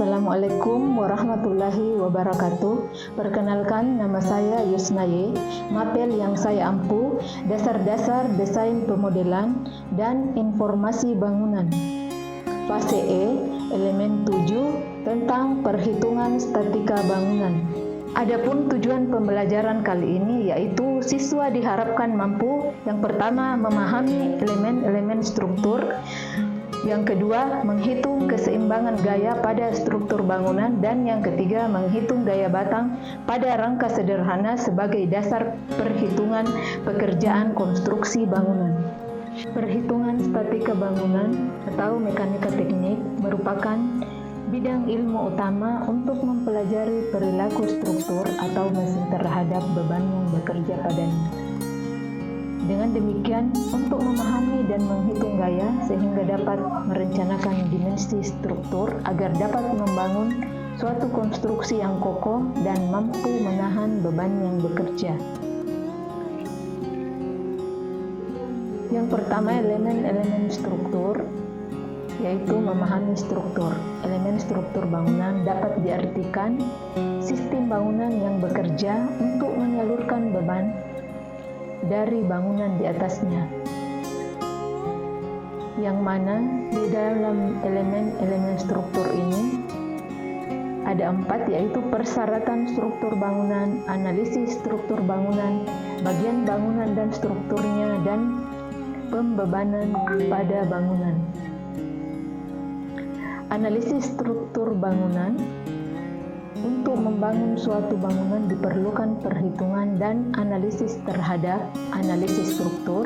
Assalamualaikum warahmatullahi wabarakatuh. Perkenalkan, nama saya Yusnaye. Mapel yang saya ampu, dasar-dasar desain pemodelan dan informasi bangunan. Fase E, elemen 7, tentang perhitungan statika bangunan. Adapun tujuan pembelajaran kali ini yaitu siswa diharapkan mampu yang pertama memahami elemen-elemen struktur, yang kedua menghitung keseimbangan gaya pada struktur bangunan, dan yang ketiga menghitung gaya batang pada rangka sederhana sebagai dasar perhitungan pekerjaan konstruksi bangunan. Perhitungan statika bangunan atau mekanika teknik merupakan bidang ilmu utama untuk mempelajari perilaku struktur atau mesin terhadap beban yang bekerja padanya. Dengan demikian, untuk memahami dan menghitung gaya sehingga dapat merencanakan dimensi struktur agar dapat membangun suatu konstruksi yang kokoh dan mampu menahan beban yang bekerja. Yang pertama, elemen-elemen struktur, yaitu memahami struktur. Elemen struktur bangunan dapat diartikan sistem bangunan yang bekerja untuk menyalurkan beban dari bangunan di atasnya, yang mana di dalam elemen-elemen struktur ini ada 4, yaitu persyaratan struktur bangunan, analisis struktur bangunan, bagian bangunan dan strukturnya, dan pembebanan pada bangunan. Analisis struktur bangunan. Untuk membangun suatu bangunan diperlukan perhitungan dan analisis terhadap analisis struktur,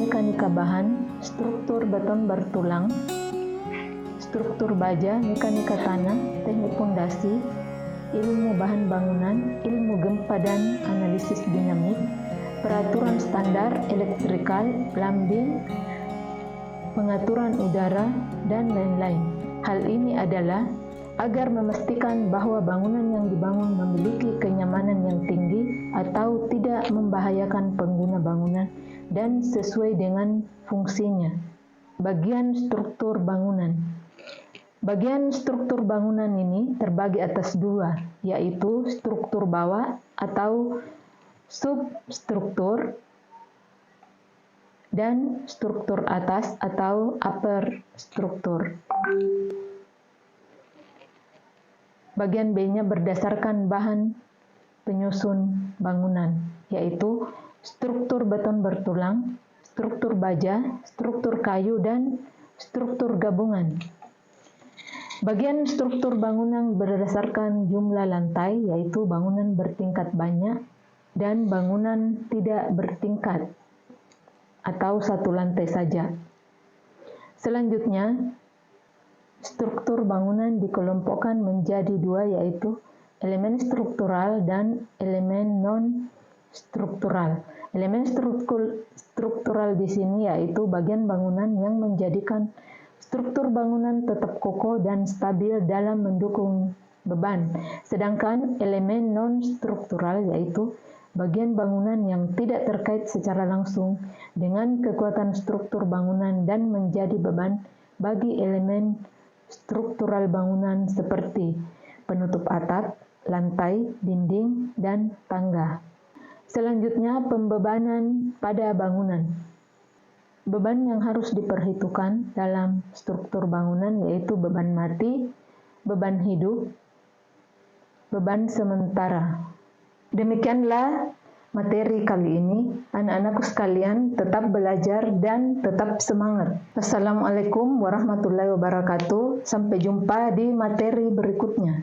mekanika bahan, struktur beton bertulang, struktur baja, mekanika tanah, teknik pondasi, ilmu bahan bangunan, ilmu gempa dan analisis dinamik, peraturan standar elektrikal, plumbing, pengaturan udara, dan lain-lain. Hal ini adalah agar memastikan bahwa bangunan yang dibangun memiliki kenyamanan yang tinggi atau tidak membahayakan pengguna bangunan dan sesuai dengan fungsinya. Bagian struktur bangunan. Bagian struktur bangunan ini terbagi atas 2, yaitu struktur bawah atau substruktur dan struktur atas atau upper struktur. Bagian B-nya berdasarkan bahan penyusun bangunan, yaitu struktur beton bertulang, struktur baja, struktur kayu, dan struktur gabungan. Bagian struktur bangunan berdasarkan jumlah lantai, yaitu bangunan bertingkat banyak dan bangunan tidak bertingkat atau satu lantai saja. Selanjutnya, struktur bangunan dikelompokkan menjadi 2, yaitu elemen struktural dan elemen non-struktural. Elemen struktural di sini yaitu bagian bangunan yang menjadikan struktur bangunan tetap kokoh dan stabil dalam mendukung beban. Sedangkan elemen non-struktural yaitu bagian bangunan yang tidak terkait secara langsung dengan kekuatan struktur bangunan dan menjadi beban bagi elemen struktural bangunan seperti penutup atap, lantai, dinding, dan tangga. Selanjutnya, pembebanan pada bangunan. Beban yang harus diperhitungkan dalam struktur bangunan yaitu beban mati, beban hidup, beban sementara. Demikianlah materi kali ini. Anak-anakku sekalian, tetap belajar dan tetap semangat. Assalamualaikum warahmatullahi wabarakatuh. Sampai jumpa di materi berikutnya.